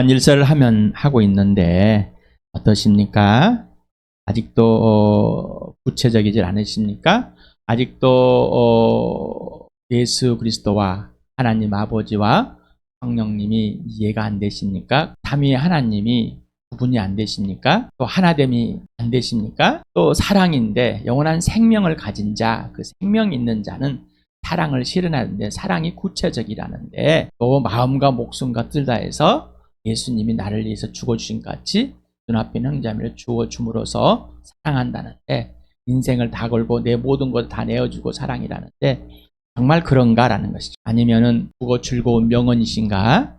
일설을 하고 있는데 어떠십니까? 아직도 구체적이질 않으십니까? 아직도 예수 그리스도와 하나님 아버지와 성령님이 이해가 안 되십니까? 삼위 하나님이 구분이 안 되십니까? 또 하나됨이 안 되십니까? 또 사랑인데 영원한 생명을 가진 자, 그 생명 있는 자는 사랑을 실현하는데 사랑이 구체적이라는데 또 마음과 목숨과 뜻 다해서 예수님이 나를 위해서 죽어주신 것 같이 눈앞에 있는 형제자매를 주어줌으로써 사랑한다는데 인생을 다 걸고 내 모든 걸 다 내어주고 사랑이라는데 정말 그런가라는 것이죠. 아니면은 그거 즐거운 명언이신가?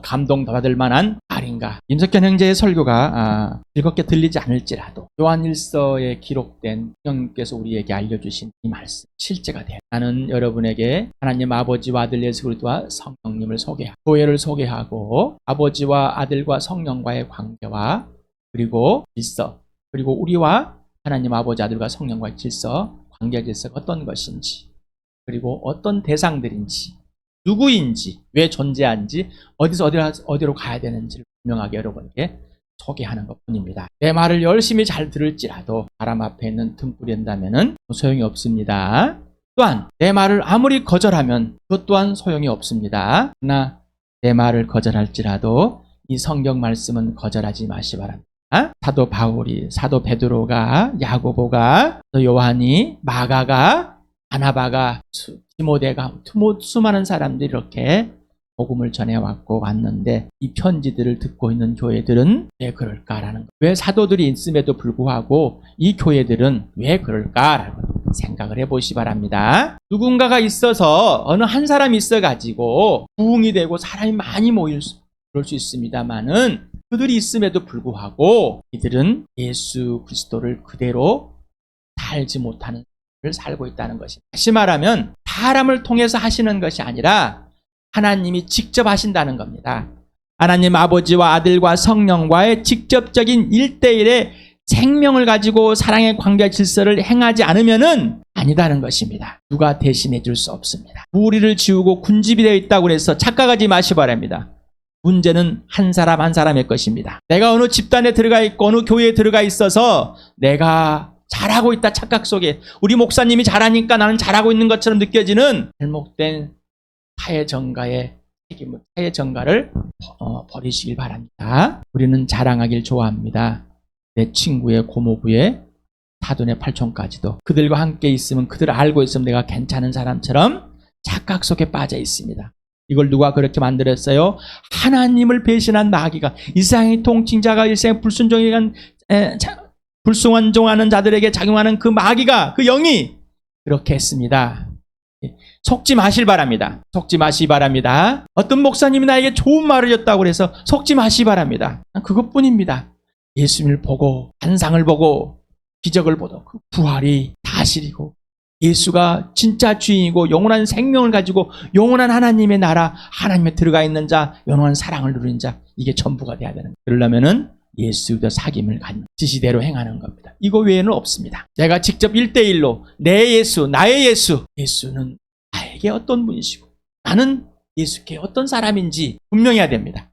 감동받을 만한 말인가? 임석현 형제의 설교가 즐겁게 들리지 않을지라도 요한일서에 기록된 성령님께서 우리에게 알려주신 이 말씀 실제가 돼요. 나는 여러분에게 하나님 아버지와 아들 예수 그리스도와 성령님을 소개하고 교회를 소개하고 아버지와 아들과 성령과의 관계와 그리고 질서 그리고 우리와 하나님 아버지 아들과 성령과의 질서 관계 질서가 어떤 것인지 그리고 어떤 대상들인지 누구인지, 왜 존재하는지, 어디서 어디로 가야 되는지를 분명하게 여러분께 소개하는 것뿐입니다. 내 말을 열심히 잘 들을지라도 사람 앞에 있는 등불이 된다면 소용이 없습니다. 또한 내 말을 아무리 거절하면 그것 또한 소용이 없습니다. 그러나 내 말을 거절할지라도 이 성경 말씀은 거절하지 마시 바랍니다. 사도 바울이, 사도 베드로가, 야고보가, 또 요한이, 마가가, 바나바가, 디모데가, 수많은 사람들이 이렇게 복음을 전해왔고 왔는데 이 편지들을 듣고 있는 교회들은 왜 그럴까라는 거예요. 왜 사도들이 있음에도 불구하고 이 교회들은 왜 그럴까라고 생각을 해보시 바랍니다. 누군가가 있어서 어느 한 사람이 있어가지고 부흥이 되고 사람이 많이 그럴 수 있습니다만은 그들이 있음에도 불구하고 이들은 예수 그리스도를 그대로 살지 못하는 살고 있다는 것입니다. 다시 말하면 사람을 통해서 하시는 것이 아니라 하나님이 직접 하신다는 겁니다. 하나님 아버지와 아들과 성령과의 직접적인 1대1의 생명을 가지고 사랑의 관계 질서를 행하지 않으면은 아니다는 것입니다. 누가 대신해 줄 수 없습니다. 무리를 지우고 군집이 되어 있다고 해서 착각하지 마시 바랍니다. 문제는 한 사람 한 사람의 것입니다. 내가 어느 집단에 들어가 있고 어느 교회에 들어가 있어서 내가 잘하고 있다 착각 속에 우리 목사님이 잘하니까 나는 잘하고 있는 것처럼 느껴지는 잘못된 사회 정가의 책임을, 사회 정가를 버리시길 바랍니다. 우리는 자랑하길 좋아합니다. 내 친구의 고모부의 사돈의 팔촌까지도 그들과 함께 있으면 그들을 알고 있으면 내가 괜찮은 사람처럼 착각 속에 빠져 있습니다. 이걸 누가 그렇게 만들었어요? 하나님을 배신한 마귀가 이 세상의 통칭자가 이 세상의 불순종하는 자들에게 작용하는 그 마귀가 그 영이 그렇게 했습니다. 속지 마실 바랍니다. 속지 마시 바랍니다. 어떤 목사님이 나에게 좋은 말을 줬다고 해서 속지 마시 바랍니다. 그것뿐입니다. 예수님을 보고 환상을 보고 기적을 보고 그 부활이 사실이고 예수가 진짜 주인이고 영원한 생명을 가지고 영원한 하나님의 나라 하나님에 들어가 있는 자 영원한 사랑을 누리는 자 이게 전부가 돼야 되는 거예요. 그러려면은 예수의 사귐을 갖는 지시대로 행하는 겁니다. 이거 외에는 없습니다. 내가 직접 1대1로 내 예수, 나의 예수, 예수는 나에게 어떤 분이시고 나는 예수께 어떤 사람인지 분명해야 됩니다.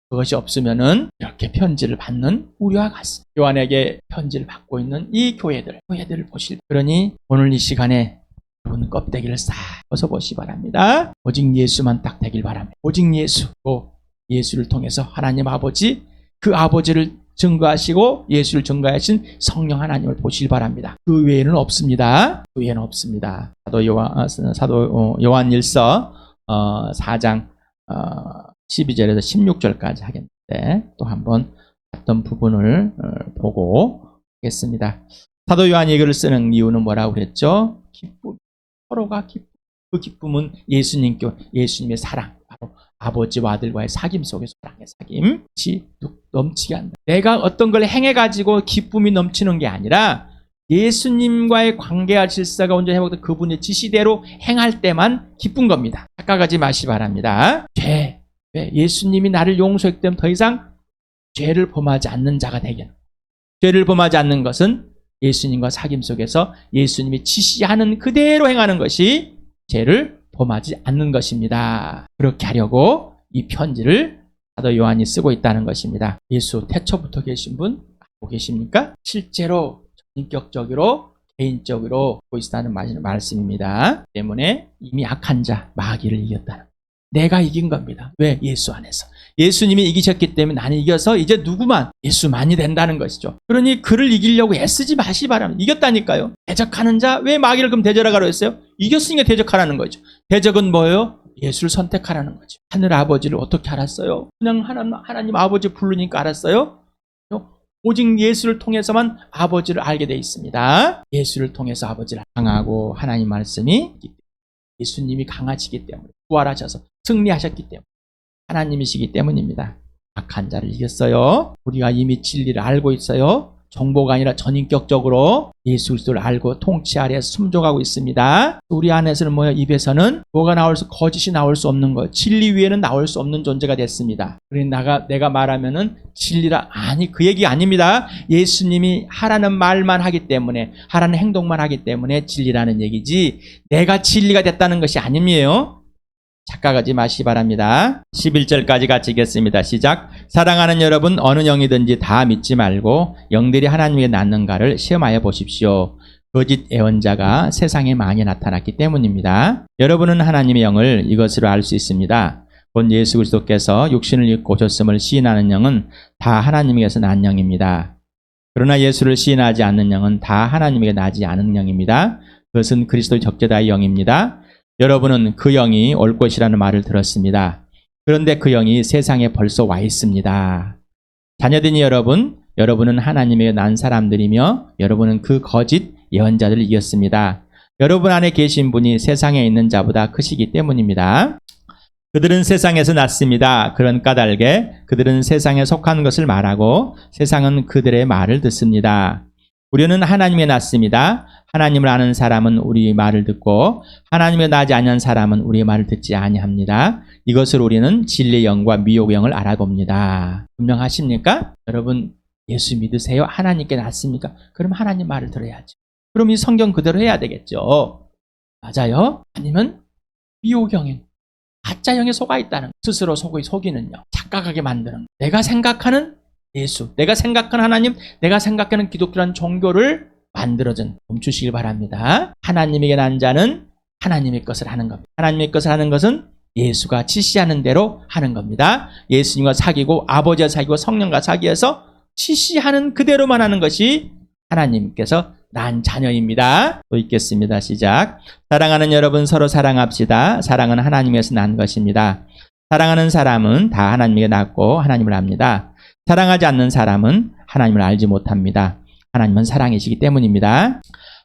그것이 없으면은 이렇게 편지를 받는 우리와 같습니다. 요한에게 편지를 받고 있는 이 교회들을 보실 그러니 오늘 이 시간에 여러분 껍데기를 싹 벗어보시 바랍니다. 오직 예수만 딱 되길 바랍니다. 오직 예수, 또 예수를 통해서 하나님 아버지 그 아버지를 증거하시고 예수를 증거하신 성령 하나님을 보시길 바랍니다. 그 외에는 없습니다. 그 외에는 없습니다. 사도 요한일서 4장 12절에서 16절까지 하겠는데 또 한번 어떤 부분을 보고 하겠습니다. 사도 요한이 이걸 쓰는 이유는 뭐라고 그랬죠? 기쁨. 서로가 기쁨. 그 기쁨은 예수님의 사랑. 바로 아버지와 아들과의 사귐 속에서 사랑의 사귐이 넘치게 한다. 내가 어떤 걸 행해가지고 기쁨이 넘치는 게 아니라 예수님과의 관계와 질서가 온전히 회복된 그분의 지시대로 행할 때만 기쁜 겁니다. 착각하지 마시 바랍니다. 예수님이 나를 용서했기 때문에 더 이상 죄를 범하지 않는 자가 되겠는 죄를 범하지 않는 것은 예수님과 사귐 속에서 예수님이 지시하는 그대로 행하는 것이 죄를 범하지 않는 것입니다. 그렇게 하려고 이 편지를 사도 요한이 쓰고 있다는 것입니다. 예수 태초부터 계신 분 알고 계십니까? 실제로 인격적으로 개인적으로 보고 있다는 말씀입니다. 때문에 이미 악한 자 마귀를 이겼다는, 내가 이긴 겁니다. 왜? 예수 안에서. 예수님이 이기셨기 때문에 나는 이겨서 이제 누구만? 예수만이 된다는 것이죠. 그러니 그를 이기려고 애쓰지 마시 바랍니다. 이겼다니까요. 대적하는 자, 왜 마귀를 그럼 대적하라고 했어요? 이겼으니까 대적하라는 거죠. 대적은 뭐예요? 예수를 선택하라는 거죠. 하늘 아버지를 어떻게 알았어요? 그냥 하나님 아버지 부르니까 알았어요? 오직 예수를 통해서만 아버지를 알게 되어 있습니다. 예수를 통해서 아버지를 강하고, 하나님 말씀이 예수님이 강하시기 때문에, 부활하셔서 승리하셨기 때문에, 하나님이시기 때문입니다. 악한 자를 이겼어요. 우리가 이미 진리를 알고 있어요. 정보가 아니라 전인격적으로 예수 그리스도를 알고 통치 아래에서 숨져가고 있습니다. 우리 안에서는 뭐예요? 입에서는 뭐가 나올 수, 거짓이 나올 수 없는 거예요. 진리 위에는 나올 수 없는 존재가 됐습니다. 그러니 내가 말하면은 진리라, 아니, 그 얘기 아닙니다. 예수님이 하라는 말만 하기 때문에, 하라는 행동만 하기 때문에 진리라는 얘기지, 내가 진리가 됐다는 것이 아님이에요. 착각하지 마시기 바랍니다. 11절까지 같이 읽겠습니다. 시작. 사랑하는 여러분, 어느 영이든지 다 믿지 말고 영들이 하나님에게 낫는가를 시험하여 보십시오. 거짓 예언자가 세상에 많이 나타났기 때문입니다. 여러분은 하나님의 영을 이것으로 알 수 있습니다. 본 예수 그리스도께서 육신을 입고 오셨음을 시인하는 영은 다 하나님에게서 난 영입니다. 그러나 예수를 시인하지 않는 영은 다 하나님에게 나지 않은 영입니다. 그것은 그리스도의 적재다의 영입니다. 여러분은 그 영이 올 것이라는 말을 들었습니다. 그런데 그 영이 세상에 벌써 와 있습니다. 자녀들이 여러분은 하나님에게 난 사람들이며 여러분은 그 거짓 예언자들을 이겼습니다. 여러분 안에 계신 분이 세상에 있는 자보다 크시기 때문입니다. 그들은 세상에서 났습니다. 그런 까닭에 그들은 세상에 속한 것을 말하고 세상은 그들의 말을 듣습니다. 우리는 하나님에 났습니다. 하나님을 아는 사람은 우리 말을 듣고 하나님에 나지 않는 사람은 우리의 말을 듣지 아니합니다. 이것을 우리는 진리의 영과 미혹의 영을 알아봅니다. 분명하십니까? 여러분, 예수 믿으세요? 하나님께 났습니까? 그럼 하나님 말을 들어야죠. 그럼 이 성경 그대로 해야 되겠죠. 맞아요? 아니면 미혹영에, 가짜 영에 속아 있다는, 스스로 속이는 영, 착각하게 만드는, 내가 생각하는 예수, 내가 생각하는 하나님, 내가 생각하는 기독교라는 종교를 만들어준, 멈추시길 바랍니다. 하나님에게 난 자는 하나님의 것을 하는 겁니다. 하나님의 것을 하는 것은 예수가 지시하는 대로 하는 겁니다. 예수님과 사귀고 아버지와 사귀고 성령과 사귀어서 지시하는 그대로만 하는 것이 하나님께서 난 자녀입니다. 또 읽겠습니다. 시작. 사랑하는 여러분, 서로 사랑합시다. 사랑은 하나님에서 난 것입니다. 사랑하는 사람은 다 하나님에게 낳고 하나님을 압니다. 사랑하지 않는 사람은 하나님을 알지 못합니다. 하나님은 사랑이시기 때문입니다.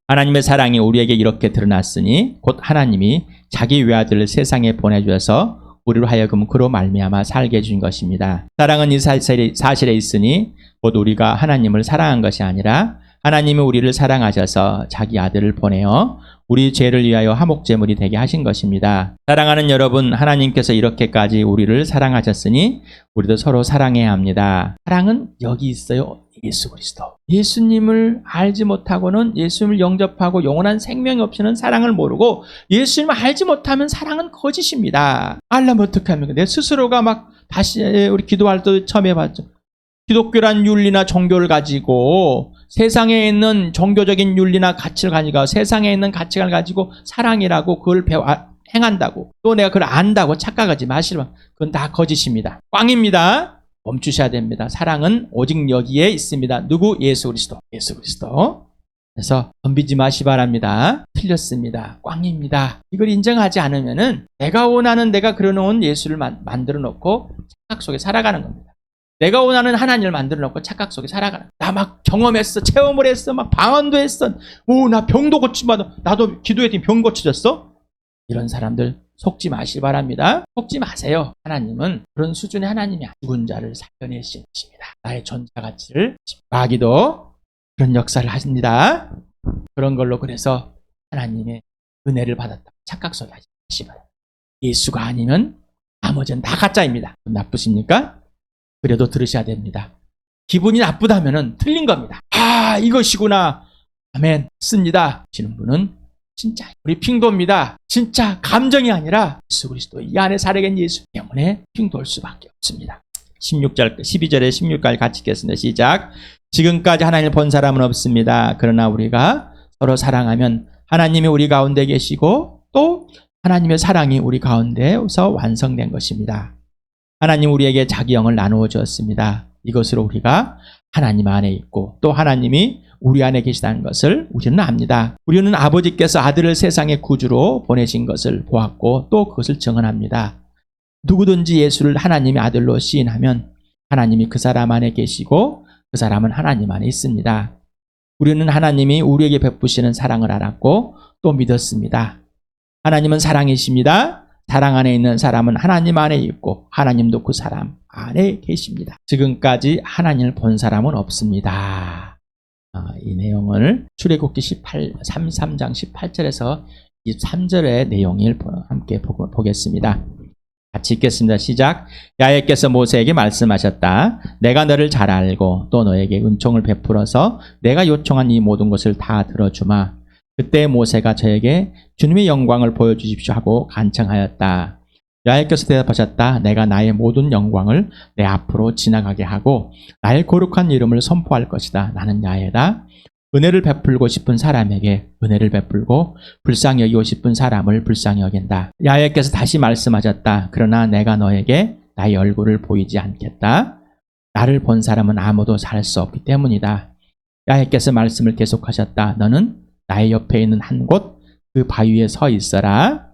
하나님의 사랑이 우리에게 이렇게 드러났으니 곧 하나님이 자기 외아들을 세상에 보내주셔서 우리로 하여금 그로 말미암아 살게 해준 것입니다. 사랑은 이 사실에 있으니 곧 우리가 하나님을 사랑한 것이 아니라 하나님이 우리를 사랑하셔서 자기 아들을 보내어 우리 죄를 위하여 화목제물이 되게 하신 것입니다. 사랑하는 여러분, 하나님께서 이렇게까지 우리를 사랑하셨으니 우리도 서로 사랑해야 합니다. 사랑은 여기 있어요. 예수 그리스도. 예수님을 알지 못하고는, 예수님을 영접하고 영원한 생명이 없이는 사랑을 모르고, 예수님을 알지 못하면 사랑은 거짓입니다. 알려면 어떻게 합니까? 내 스스로가 막 다시, 우리 기도할 때 처음 해봤죠. 기독교란 윤리나 종교를 가지고 세상에 있는 종교적인 윤리나 가치를 가지고 세상에 있는 가치관을 가지고 사랑이라고 그걸 행한다고, 또 내가 그걸 안다고 착각하지 마시면 그건 다 거짓입니다. 꽝입니다. 멈추셔야 됩니다. 사랑은 오직 여기에 있습니다. 누구? 예수 그리스도. 예수 그리스도. 그래서 덤비지 마시 바랍니다. 틀렸습니다. 꽝입니다. 이걸 인정하지 않으면은 내가 원하는, 내가 그려놓은 예수를 만들어 놓고 착각 속에 살아가는 겁니다. 내가 원하는 하나님을 만들어 놓고 착각 속에 살아가는, 나 막 경험했어, 체험을 했어, 막 방언도 했어, 나 병도 고침받아, 나도 기도했더니 병 고쳐졌어? 이런 사람들 속지 마시기 바랍니다. 속지 마세요. 하나님은 그런 수준의 하나님이 죽은 자를 살려내신 것입니다. 나의 존재 가치를, 마귀도 그런 역사를 하십니다. 그런 걸로 그래서 하나님의 은혜를 받았다 착각 속에 하시기 바랍니다. 예수가 아니면 나머지는 다 가짜입니다. 나쁘십니까? 그래도 들으셔야 됩니다. 기분이 나쁘다면은 틀린 겁니다. 이것이구나. 아멘. 씁니다. 하시는 분은 진짜 우리 핑도입니다. 진짜 감정이 아니라 예수 그리스도 이 안에 살아계신 예수 때문에 핑도일 수밖에 없습니다. 16절, 12절에 16까지 같이 읽겠습니다. 시작. 지금까지 하나님을 본 사람은 없습니다. 그러나 우리가 서로 사랑하면 하나님이 우리 가운데 계시고 또 하나님의 사랑이 우리 가운데서 완성된 것입니다. 하나님 우리에게 자기 영을 나누어 주었습니다. 이것으로 우리가 하나님 안에 있고 또 하나님이 우리 안에 계시다는 것을 우리는 압니다. 우리는 아버지께서 아들을 세상의 구주로 보내신 것을 보았고 또 그것을 증언합니다. 누구든지 예수를 하나님의 아들로 시인하면 하나님이 그 사람 안에 계시고 그 사람은 하나님 안에 있습니다. 우리는 하나님이 우리에게 베푸시는 사랑을 알았고 또 믿었습니다. 하나님은 사랑이십니다. 사랑 안에 있는 사람은 하나님 안에 있고 하나님도 그 사람 안에 계십니다. 지금까지 하나님을 본 사람은 없습니다. 이 내용을 출애굽기 33장 18절에서 23절의 내용을 함께 보겠습니다. 같이 읽겠습니다. 시작. 야훼께서 모세에게 말씀하셨다. 내가 너를 잘 알고 또 너에게 은총을 베풀어서 내가 요청한 이 모든 것을 다 들어주마. 그때 모세가 저에게 주님의 영광을 보여주십시오 하고 간청하였다. 야훼께서 대답하셨다. 내가 나의 모든 영광을 내 앞으로 지나가게 하고 나의 거룩한 이름을 선포할 것이다. 나는 야훼다. 은혜를 베풀고 싶은 사람에게 은혜를 베풀고 불쌍히 여기고 싶은 사람을 불쌍히 여긴다. 야훼께서 다시 말씀하셨다. 그러나 내가 너에게 나의 얼굴을 보이지 않겠다. 나를 본 사람은 아무도 살 수 없기 때문이다. 야훼께서 말씀을 계속하셨다. 너는 나의 옆에 있는 한 곳 그 바위 위에 서 있어라.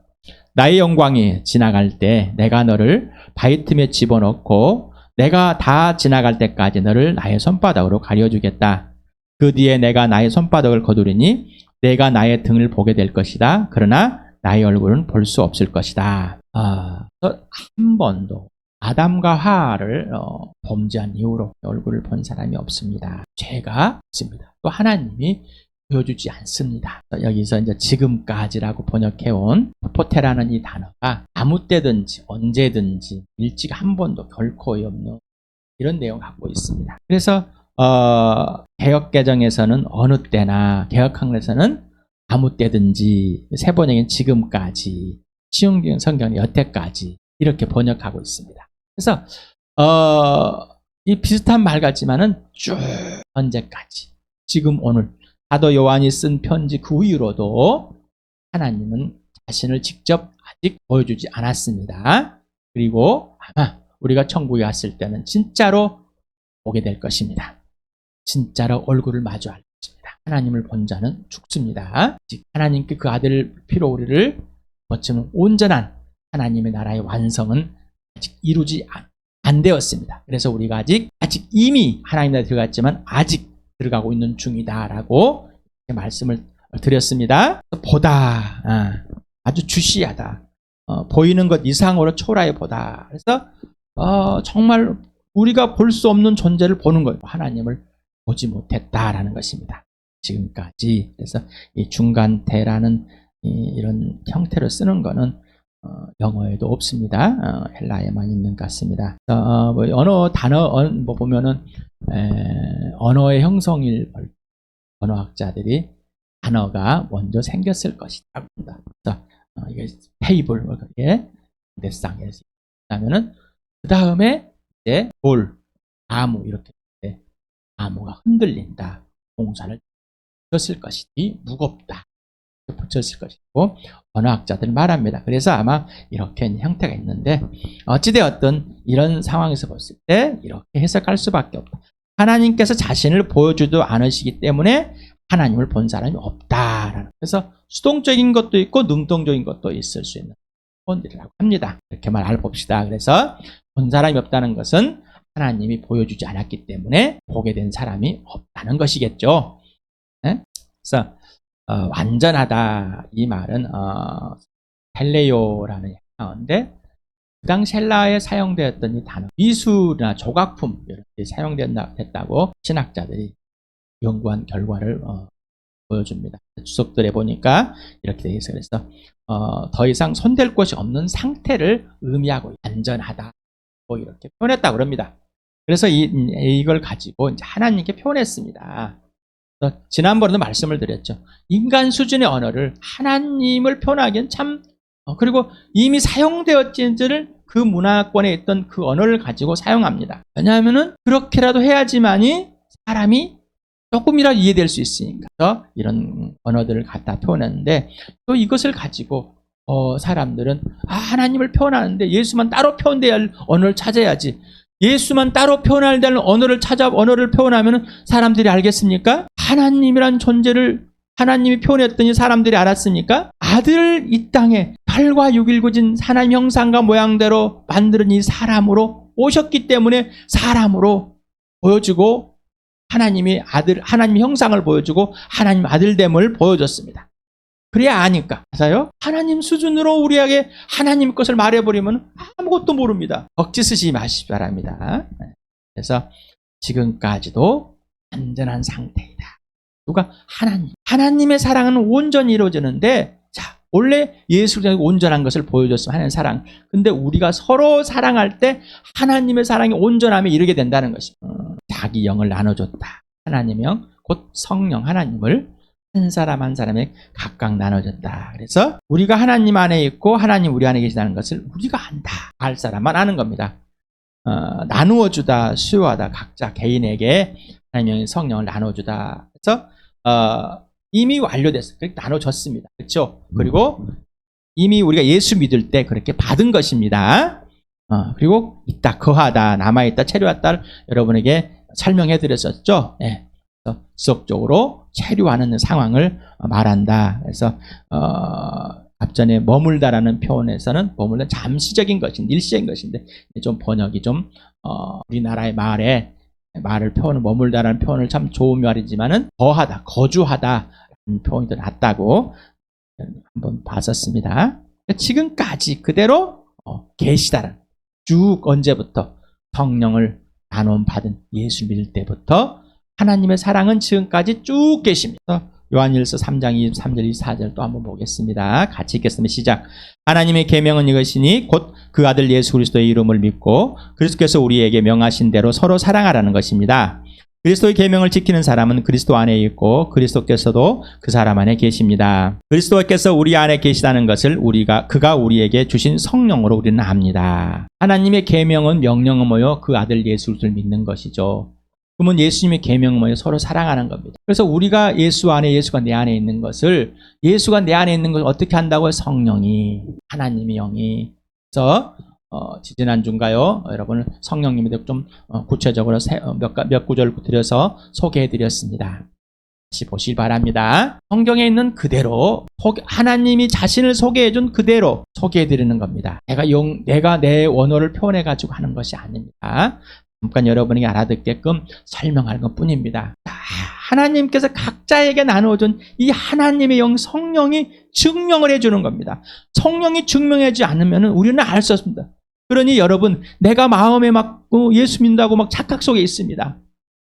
나의 영광이 지나갈 때 내가 너를 바위 틈에 집어넣고 내가 다 지나갈 때까지 너를 나의 손바닥으로 가려주겠다. 그 뒤에 내가 나의 손바닥을 거두리니 내가 나의 등을 보게 될 것이다. 그러나 나의 얼굴은 볼 수 없을 것이다. 한 번도 아담과 하와를 범죄한 이후로 얼굴을 본 사람이 없습니다. 죄가 없습니다. 또 하나님이 보여주지 않습니다. 여기서 이제 지금까지라고 번역해온 포테라는 이 단어가 아무 때든지 언제든지 일찍 한 번도 결코 없는 이런 내용을 갖고 있습니다. 그래서 개역개정에서는 어느 때나, 개역학에서는 아무 때든지, 세 번역인 지금까지, 시흥 성경은 여태까지 이렇게 번역하고 있습니다. 그래서 이 비슷한 말 같지만은 쭉 언제까지, 지금 오늘 사도 요한이 쓴 편지 그 이후로도 하나님은 자신을 직접 아직 보여주지 않았습니다. 그리고 아마 우리가 천국에 갔을 때는 진짜로 보게 될 것입니다. 진짜로 얼굴을 마주할 것입니다. 하나님을 본 자는 죽습니다. 즉 하나님께 그 아들 피로 우리를 거치는 온전한 하나님의 나라의 완성은 아직 이루지 안 되었습니다. 그래서 우리가 아직 이미 하나님 나라에 들어갔지만 아직 들어가고 있는 중이다라고 말씀을 드렸습니다. 보다 아주 주시하다. 보이는 것 이상으로 초라해 보다. 그래서 정말 우리가 볼 수 없는 존재를 보는 거예요. 하나님을 보지 못했다라는 것입니다. 지금까지. 그래서 이 중간태라는 이런 형태로 쓰는 거는 영어에도 없습니다. 헬라에만 있는 것 같습니다. 언어 단어 보면은 언어의 형성일 언어학자들이 단어가 먼저 생겼을 것이다. 그래서 이게 테이블 이게 대상에서 그러면은 그 다음에 이제 돌, 나무 이렇게 나무가 흔들린다. 동사를 붙였을 것이니 무겁다. 붙였을 것이고 언어학자들 말합니다. 그래서 아마 이렇게 형태가 있는데 어찌되었든 이런 상황에서 봤을 때 이렇게 해석할 수밖에 없다. 하나님께서 자신을 보여주도 않으시기 때문에 하나님을 본 사람이 없다라는. 그래서 수동적인 것도 있고 능동적인 것도 있을 수 있는 본들이라고 합니다. 이렇게 알아봅시다. 그래서 본 사람이 없다는 것은 하나님이 보여주지 않았기 때문에 보게 된 사람이 없다는 것이겠죠. 네? 그래서 완전하다 이 말은 헬레요라는 단어인데 그 당시 헬라어에 사용되었던 이 단어 미술이나 조각품 이렇게 사용됐다고 신학자들이 연구한 결과를 보여줍니다. 주석들에 보니까 이렇게 되어 있어요. 그래서 더 이상 손댈 곳이 없는 상태를 의미하고 안전하다 뭐 이렇게 표현했다고 그럽니다. 그래서 이걸 가지고 이제 하나님께 표현했습니다. 지난번에도 말씀을 드렸죠. 인간 수준의 언어를 하나님을 표현하기엔 참 그리고 이미 사용되었지를 그 문화권에 있던 그 언어를 가지고 사용합니다. 왜냐하면은 그렇게라도 해야지만이 사람이 조금이라도 이해될 수 있으니까. 그래서 이런 언어들을 갖다 표현하는데, 또 이것을 가지고 사람들은 하나님을 표현하는데 예수만 따로 표현돼야 할 언어를 찾아야지. 예수만 따로 표현해야 될 언어를 표현하면 사람들이 알겠습니까? 하나님이란 존재를 하나님이 표현했더니 사람들이 알았습니까? 아들 이 땅에 혈과 육을 가진 하나님 형상과 모양대로 만드는 이 사람으로 오셨기 때문에 사람으로 보여주고 하나님의 형상을 보여주고 하나님 아들됨을 보여줬습니다. 그래야 아니까. 맞아요? 하나님 수준으로 우리에게 하나님 것을 말해버리면 아무것도 모릅니다. 억지 쓰지 마시기 바랍니다. 그래서 지금까지도 안전한 상태이다. 누가? 하나님의 사랑은 온전히 이루어지는데, 자, 원래 예수가 온전한 것을 보여줬으면 하는 사랑. 근데 우리가 서로 사랑할 때 하나님의 사랑이 온전함에 이르게 된다는 것입니다. 자기 영을 나눠줬다. 하나님의 영, 곧 성령 하나님을 한 사람 한 사람에 각각 나눠줬다. 그래서 우리가 하나님 안에 있고 하나님 우리 안에 계시다는 것을 우리가 안다. 알 사람만 아는 겁니다. 나누어주다, 수요하다. 각자 개인에게 하나님의 성령을 나눠주다. 그래서 이미 완료됐어요. 그렇게 나눠졌습니다. 그렇죠? 그리고 이미 우리가 예수 믿을 때 그렇게 받은 것입니다. 그리고 있다, 거하다, 남아있다, 체류했다를 여러분에게 설명해 드렸었죠. 네. 그래서 지속적으로 체류하는 상황을 말한다. 그래서 앞전에 머물다라는 표현에서는 머물다 잠시적인 것인데 일시적인 것인데 좀 번역이 좀 우리나라의 말을 표현을 머물다라는 표현을 참 좋은 말이지만은 거하다, 거주하다라는 표현이 더 낫다고 한번 봤었습니다. 지금까지 그대로 계시다라는 쭉 언제부터 성령을 나눔 받은 예수 믿을 때부터 하나님의 사랑은 지금까지 쭉 계십니다. 요한일서 3장 23절 24절 또 한번 보겠습니다. 같이 읽겠습니다. 시작. 하나님의 계명은 이것이니 곧 그 아들 예수 그리스도의 이름을 믿고 그리스도께서 우리에게 명하신 대로 서로 사랑하라는 것입니다. 그리스도의 계명을 지키는 사람은 그리스도 안에 있고 그리스도께서도 그 사람 안에 계십니다. 그리스도께서 우리 안에 계시다는 것을 그가 우리에게 주신 성령으로 우리는 압니다. 하나님의 계명은 명령은 뭐요? 그 아들 예수 그리스도를 믿는 것이죠. 그러면 예수님의 계명은 뭐예요? 서로 사랑하는 겁니다. 그래서 우리가 예수 안에, 예수가 내 안에 있는 것을, 예수가 내 안에 있는 것을 어떻게 한다고요? 성령이, 하나님의 영이. 그래서 지지난주인가요? 여러분 성령님에 대해 좀 구체적으로 몇 구절을 드려서 소개해드렸습니다. 다시 보시기 바랍니다. 성경에 있는 그대로 하나님이 자신을 소개해준 그대로 소개해드리는 겁니다. 내가 내 원어를 표현해가지고 하는 것이 아닙니다. 잠깐 여러분에게 알아듣게끔 설명할 것뿐입니다. 하나님께서 각자에게 나누어준 이 하나님의 영 성령이 증명을 해주는 겁니다. 성령이 증명하지 않으면 우리는 알 수 없습니다. 그러니 여러분, 내가 마음에 막 예수 믿는다고 막 착각 속에 있습니다.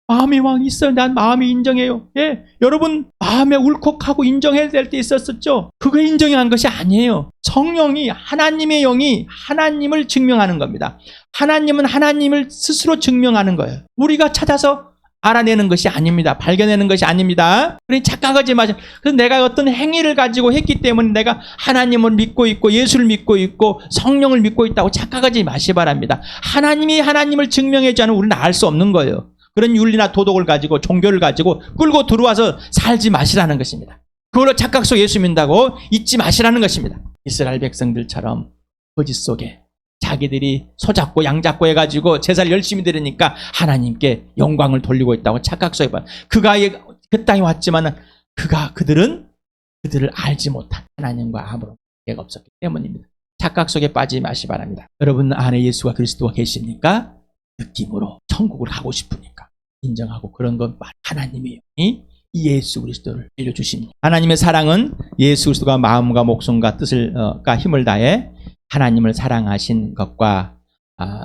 마음이 막 있어요. 난 마음이 인정해요. 예, 여러분 마음에 울컥하고 인정해야 될 때 있었었죠. 그거 인정한 것이 아니에요. 성령이, 하나님의 영이 하나님을 증명하는 겁니다. 하나님은 하나님을 스스로 증명하는 거예요. 우리가 찾아서 알아내는 것이 아닙니다. 발견하는 것이 아닙니다. 그러니 착각하지 마세요. 그래서 내가 어떤 행위를 가지고 했기 때문에 내가 하나님을 믿고 있고 예수를 믿고 있고 성령을 믿고 있다고 착각하지 마시기 바랍니다. 하나님이 하나님을 증명하지 않으면 우리는 알 수 없는 거예요. 그런 윤리나 도덕을 가지고 종교를 가지고 끌고 들어와서 살지 마시라는 것입니다. 그걸로 착각 속에 예수 믿는다고 잊지 마시라는 것입니다. 이스라엘 백성들처럼 거짓 속에 자기들이 소잡고 양잡고 해가지고 제사를 열심히 드리니까 하나님께 영광을 돌리고 있다고 착각 속에 그가 그 땅에 왔지만 그들을 알지 못한 하나님과 아무런 관계가 없었기 때문입니다. 착각 속에 빠지지 마시기 바랍니다. 여러분 안에 예수가 그리스도가 계십니까? 느낌으로 천국을 가고 싶으니까 인정하고 그런 것 하나님의 영이 예수 그리스도를 알려주십니다. 하나님의 사랑은 예수 그리스도가 마음과 목숨과 뜻과 힘을 다해 하나님을 사랑하신 것과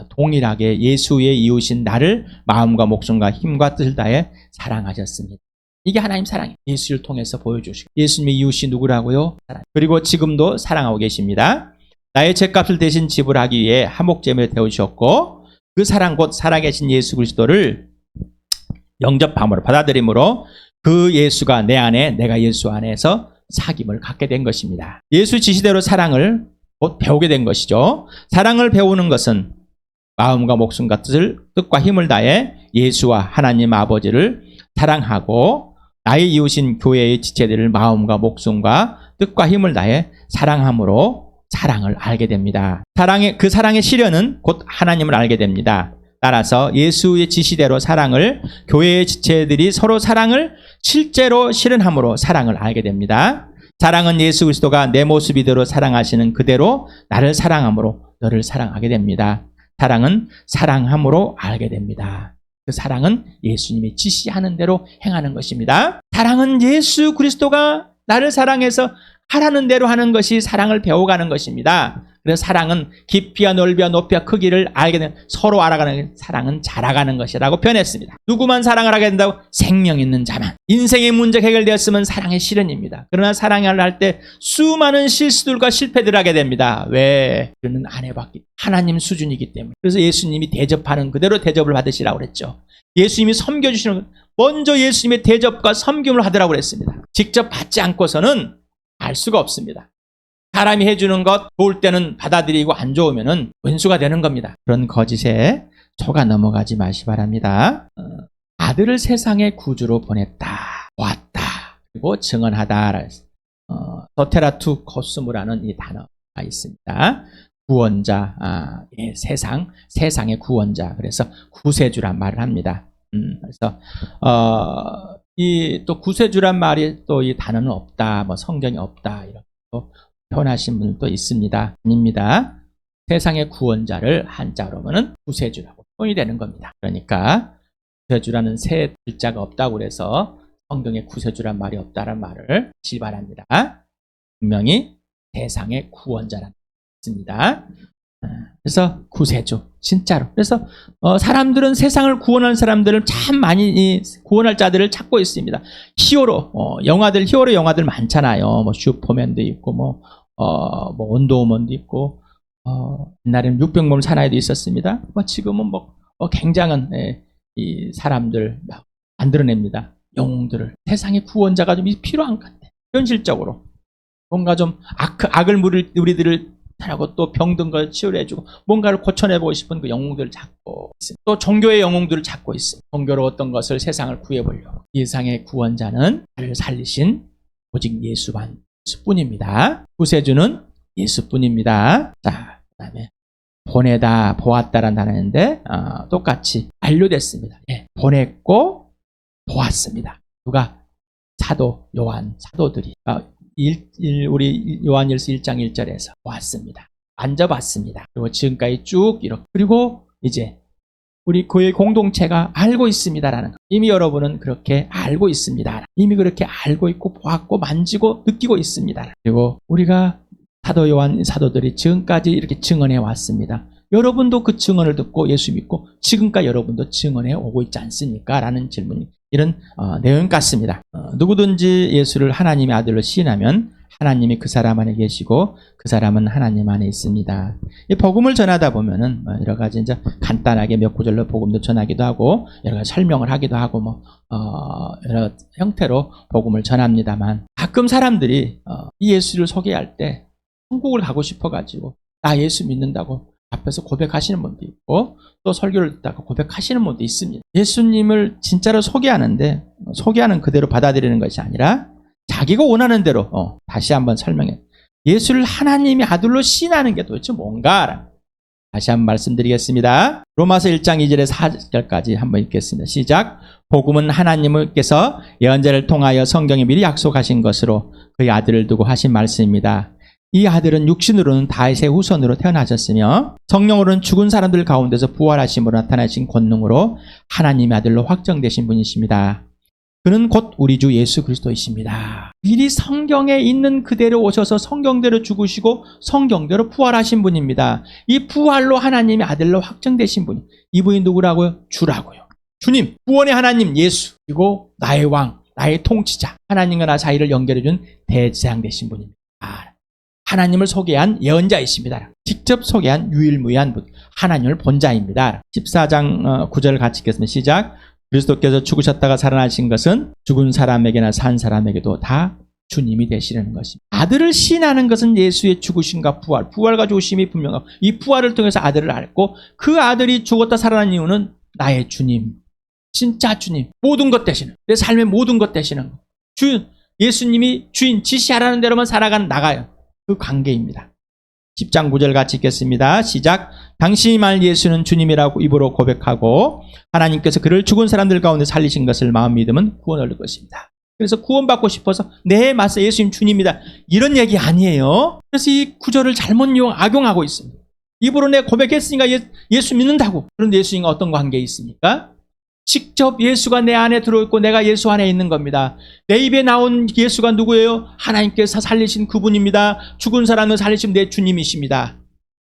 동일하게 예수의 이웃인 나를 마음과 목숨과 힘과 뜻을 다해 사랑하셨습니다. 이게 하나님 사랑이에요. 예수를 통해서 보여주시고 예수님의 이웃이 누구라고요? 그리고 지금도 사랑하고 계십니다. 나의 죄값을 대신 지불하기 위해 한목제물을 태우셨고 그 사랑 곧 살아계신 예수 그리스도를 영접함으로 받아들임으로 그 예수가 내 안에 내가 예수 안에서 사귐을 갖게 된 것입니다. 예수 지시대로 사랑을 곧 배우게 된 것이죠. 사랑을 배우는 것은 마음과 목숨과 뜻과 힘을 다해 예수와 하나님 아버지를 사랑하고 나의 이웃인 교회의 지체들을 마음과 목숨과 뜻과 힘을 다해 사랑함으로 사랑을 알게 됩니다. 그 사랑의 실현은 곧 하나님을 알게 됩니다. 따라서 예수의 지시대로 교회의 지체들이 서로 사랑을 실제로 실현함으로 사랑을 알게 됩니다. 사랑은 예수 그리스도가 내 모습 이대로 사랑하시는 그대로 나를 사랑함으로 너를 사랑하게 됩니다. 사랑은 사랑함으로 알게 됩니다. 그 사랑은 예수님이 지시하는 대로 행하는 것입니다. 사랑은 예수 그리스도가 나를 사랑해서 하라는 대로 하는 것이 사랑을 배워가는 것입니다. 그래서 사랑은 깊이와 넓이와 높이와 크기를 알게 되는, 서로 알아가는, 사랑은 자라가는 것이라고 표현했습니다. 누구만 사랑을 하게 된다고? 생명 있는 자만. 인생의 문제가 해결되었으면 사랑의 실현입니다. 그러나 사랑을 할 때 수많은 실수들과 실패들을 하게 됩니다. 왜? 그는 안 해봤기, 하나님 수준이기 때문에. 그래서 예수님이 대접하는 그대로 대접을 받으시라고 그랬죠. 예수님이 섬겨주시는, 먼저 예수님의 대접과 섬김을 하더라고 그랬습니다. 직접 받지 않고서는 알 수가 없습니다. 사람이 해주는 것 좋을 때는 받아들이고 안 좋으면은 원수가 되는 겁니다. 그런 거짓에 속아 넘어가지 마시 바랍니다. 아들을 세상의 구주로 보냈다, 보았다, 그리고 증언하다. 소테라투 코스무라는 이 단어가 있습니다. 구원자, 세상의 구원자. 그래서 구세주란 말을 합니다. 그래서 이 또 구세주란 말이 또 이 단어는 없다, 뭐 성경이 없다 이렇게 또 표현하신 분들도 있습니다. 아닙니다. 세상의 구원자를 한자로 하면은 구세주라고 표현이 되는 겁니다. 그러니까 구세주라는 새 글자가 없다고 그래서 성경에 구세주란 말이 없다는 말을 하시기 바랍니다. 분명히 세상의 구원자라는 있습니다. 그래서 구세주, 진짜로. 그래서 사람들은 세상을 구원하는 사람들을 참 많이 구원할 자들을 찾고 있습니다. 히어로 히어로 영화들 많잖아요. 뭐 슈퍼맨도 있고 뭐 원더우먼도 있고 옛날에는 육병몸 사나이도 있었습니다. 지금은 굉장한 이 사람들 만들어냅니다. 영웅들을. 세상의 구원자가 좀 필요한 것 같아. 현실적으로 뭔가 좀 악을 우리들을 하고 또 병든 걸 치유해주고 뭔가를 고쳐내보고 싶은 그 영웅들을 찾고 있습니다. 또 종교의 영웅들을 찾고 있습니다. 종교로 어떤 것을 세상을 구해보려고. 세상의 구원자는 나를 살리신 오직 예수뿐입니다. 구세주는 예수뿐입니다. 자, 그 다음에 보내다, 보았다라는 단어인데 똑같이 완료됐습니다. 보냈고 보았습니다. 누가? 사도 요한, 사도들이 우리 요한일서 1장 1절에서 보았습니다. 만져봤습니다. 그리고 지금까지 쭉 이렇게. 그리고 이제 우리 교회 공동체가 알고 있습니다라는 거. 이미 여러분은 그렇게 알고 있습니다. 이미 그렇게 알고 있고 보았고 만지고 느끼고 있습니다. 그리고 우리가 사도 요한 사도들이 지금까지 이렇게 증언해 왔습니다. 여러분도 그 증언을 듣고 예수 믿고 지금까지 여러분도 증언해 오고 있지 않습니까? 라는 질문이 이런 내용 같습니다. 누구든지 예수를 하나님의 아들로 시인하면 하나님이 그 사람 안에 계시고 그 사람은 하나님 안에 있습니다. 이 복음을 전하다 보면은 여러 가지 이제 간단하게 몇 구절로 복음도 전하기도 하고 여러 가지 설명을 하기도 하고 여러 형태로 복음을 전합니다만 가끔 사람들이 이 예수를 소개할 때 천국을 가고 싶어가지고 나 예수 믿는다고 앞에서 고백하시는 분도 있고 또 설교를 듣다가 고백하시는 분도 있습니다. 예수님을 진짜로 소개하는데 소개하는 그대로 받아들이는 것이 아니라 자기가 원하는 대로 다시 한번 설명해. 예수를 하나님의 아들로 시인하는 게 도대체 뭔가? 다시 한번 말씀드리겠습니다. 로마서 1장 2절에서 4절까지 한번 읽겠습니다. 시작. 복음은 하나님께서 예언자를 통하여 성경에 미리 약속하신 것으로 그의 아들을 두고 하신 말씀입니다. 이 아들은 육신으로는 다윗의 후손으로 태어나셨으며 성령으로는 죽은 사람들 가운데서 부활하심으로 나타나신 권능으로 하나님의 아들로 확정되신 분이십니다. 그는 곧 우리 주 예수 그리스도이십니다. 미리 성경에 있는 그대로 오셔서 성경대로 죽으시고 성경대로 부활하신 분입니다. 이 부활로 하나님의 아들로 확정되신 분. 이분이 누구라고요? 주라고요. 주님, 구원의 하나님 예수, 그리고 나의 왕, 나의 통치자, 하나님과 나 사이를 연결해준 대제사장 되신 분입니다. 하나님을 소개한 예언자이십니다. 직접 소개한 유일무이한 분, 하나님을 본 자입니다. 14장 9절 같이 읽겠습니다. 시작. 그리스도께서 죽으셨다가 살아나신 것은 죽은 사람에게나 산 사람에게도 다 주님이 되시려는 것입니다. 아들을 시인하는 것은 예수의 죽으심과 부활과 죽으심이 분명하고 이 부활을 통해서 아들을 알고 그 아들이 죽었다 살아난 이유는 나의 주님, 진짜 주님, 모든 것 되시는, 내 삶의 모든 것 되시는 주, 예수님이 주인, 지시하라는 대로만 살아가는 나가요. 그 관계입니다. 10장 9절 같이 읽겠습니다. 시작. 당신이 말 예수는 주님이라고 입으로 고백하고 하나님께서 그를 죽은 사람들 가운데 살리신 것을 마음 믿으면 구원을 얻을 것입니다. 그래서 구원받고 싶어서 네 맞서 예수님 주님이다 이런 얘기 아니에요. 그래서 이 구절을 잘못 악용하고 있습니다. 입으로 내가 고백했으니까 예수 믿는다고. 그런데 예수님과 어떤 관계에 있습니까? 직접 예수가 내 안에 들어있고 내가 예수 안에 있는 겁니다. 내 입에 나온 예수가 누구예요? 하나님께서 살리신 그분입니다. 죽은 사람을 살리신 내 주님이십니다.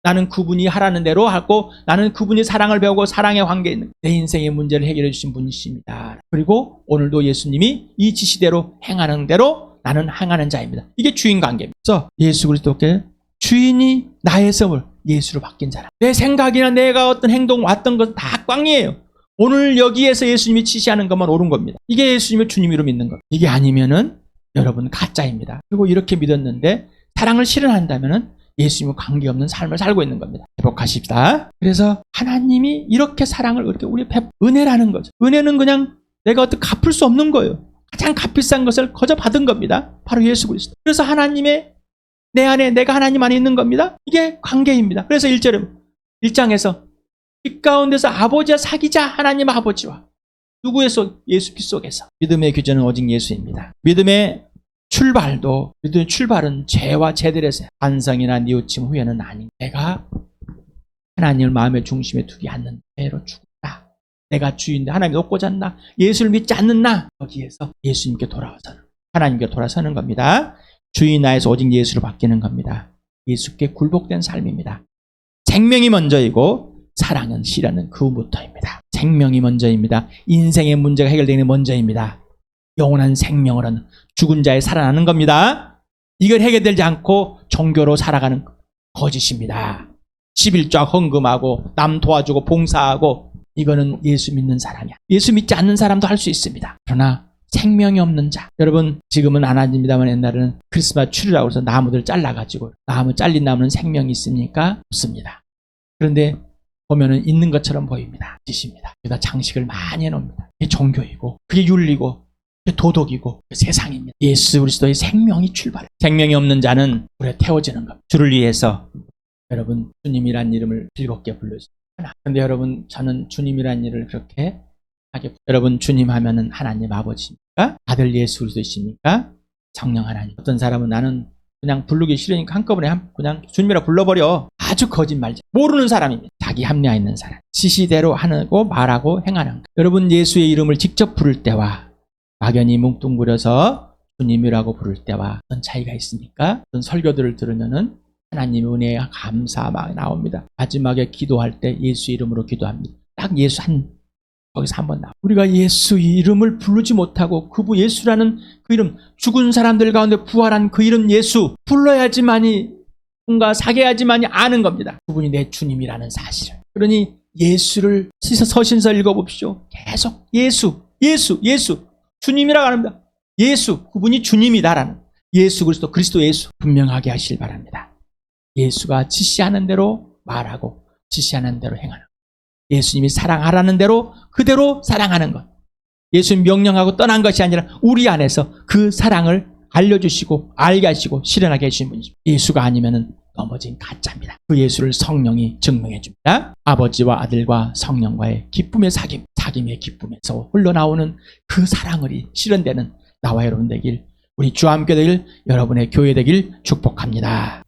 나는 그분이 하라는 대로 하고 나는 그분이 사랑을 배우고 사랑의 관계에 있는 내 인생의 문제를 해결해 주신 분이십니다. 그리고 오늘도 예수님이 이 지시대로 행하는 대로 나는 행하는 자입니다. 이게 주인 관계입니다. 그래서 예수 그리스도께 주인이 나의 섬을 예수로 바뀐 사람. 내 생각이나 내가 어떤 행동 왔던 것 다 꽝이에요. 오늘 여기에서 예수님이 지시하는 것만 옳은 겁니다. 이게 예수님을 주님으로 믿는 것. 이게 아니면은 여러분 가짜입니다. 그리고 이렇게 믿었는데 사랑을 실현한다면은 예수님과 관계없는 삶을 살고 있는 겁니다. 회복하십시다. 그래서 하나님이 이렇게 사랑을 이렇게 우리 은혜라는 거죠. 은혜는 그냥 내가 어떻게 갚을 수 없는 거예요. 가장 값비싼 것을 거저 받은 겁니다. 바로 예수 그리스도. 그래서 하나님의 내 안에 내가 하나님 안에 있는 겁니다. 이게 관계입니다. 그래서 1장에서 빛 가운데서 아버지와 사귀자. 하나님 아버지와 누구의 속? 예수 피 속에서. 믿음의 규제는 오직 예수입니다. 믿음의 출발은 죄와 죄들에서 반성이나 뉘우침 후에는 아닌 내가 하나님을 마음의 중심에 두지 않는 죄로 죽었다. 내가 주인데 하나님이 놓고 잤나? 예수를 믿지 않는 나 여기에서 예수님께 돌아와서는 하나님께 돌아서는 겁니다. 주인 나에서 오직 예수로 바뀌는 겁니다. 예수께 굴복된 삶입니다. 생명이 먼저이고 사랑은 실현은 그 후부터입니다. 생명이 먼저입니다. 인생의 문제가 해결되는 게 먼저입니다. 영원한 생명을 얻는 죽은 자에 살아나는 겁니다. 이걸 해결되지 않고 종교로 살아가는 거짓입니다. 11조 헌금하고 남 도와주고 봉사하고 이거는 예수 믿는 사람이야. 예수 믿지 않는 사람도 할 수 있습니다. 그러나 생명이 없는 자. 여러분 지금은 안 합니다만 옛날에는 크리스마스 추리라고 해서 나무들 잘라가지고 나무 잘린 나무는 생명이 있습니까? 없습니다. 그런데 보면은 있는 것처럼 보입니다. 짓입니다. 여기다 장식을 많이 해놓습니다. 그게 종교이고 그게 윤리고 그게 도덕이고 그게 세상입니다. 예수 그리스도의 생명이 출발해. 생명이 없는 자는 불에 태워지는 겁니다. 주를 위해서 여러분 주님이란 이름을 즐겁게 불러주세요. 그런데 여러분 저는 주님이란 일을 그렇게 하게 여러분 주님 하면은 하나님 아버지입니까? 아들 예수 그리스도이십니까? 성령 하나님. 어떤 사람은 나는 그냥 부르기 싫으니까 한꺼번에 그냥 주님이라 불러버려. 아주 거짓말이죠. 모르는 사람입니다. 자기 합리화 있는 사람. 지시대로 하고 말하고 행하는 것. 여러분 예수의 이름을 직접 부를 때와 막연히 뭉뚱그려서 주님이라고 부를 때와 어떤 차이가 있습니까? 어떤 설교들을 들으면은 하나님의 은혜와 감사 막 나옵니다. 마지막에 기도할 때 예수 이름으로 기도합니다. 딱 예수 거기서 한번 나와. 우리가 예수 이름을 부르지 못하고 그분 예수라는 그 이름, 죽은 사람들 가운데 부활한 그 이름 예수 불러야지만이 뭔가 사귀어야지만이 아는 겁니다. 그분이 내 주님이라는 사실을. 그러니 예수를 서신서 읽어봅시오. 계속 예수 주님이라고 합니다. 예수 그분이 주님이다라는 예수 그리스도 예수 분명하게 하시길 바랍니다. 예수가 지시하는 대로 말하고 지시하는 대로 행하는 예수님이 사랑하라는 대로 그대로 사랑하는 것. 예수님 명령하고 떠난 것이 아니라 우리 안에서 그 사랑을 알려주시고 알게 하시고 실현하게 해주신 분이죠. 예수가 아니면은 넘어진 가짜입니다. 그 예수를 성령이 증명해 줍니다. 아버지와 아들과 성령과의 기쁨의 사귐의 기쁨에서 흘러나오는 그 사랑을 실현되는 나와 여러분 되길 우리 주와 함께 되길 여러분의 교회 되길 축복합니다.